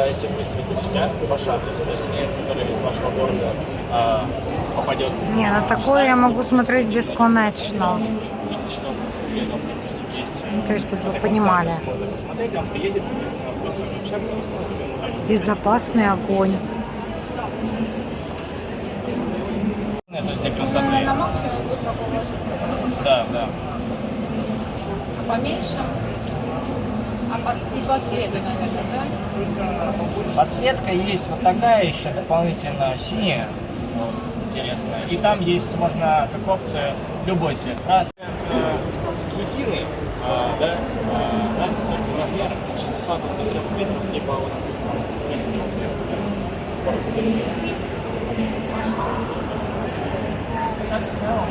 если вы выставите себя, ваш адрес, то есть клиент, который из вашего города попадется. Не, на такое я могу смотреть бесконечно. Видите, что клиентов, допустим, есть. Ну, то есть, чтобы вы понимали. Можно посмотреть, он приедет, соответственно, будет с вами общаться, посмотрим. Безопасный огонь. Это для красоты. На максимум будет какого? Да, да. Поменьше. И по цвету, наверное, да? Подсветка есть вот такая еще дополнительно синяя, вот, интересная. И там есть, можно как опция, любой цвет. Разные хитины, да, разница в размерах от 600 до 3 метров, либо вот так, в целом,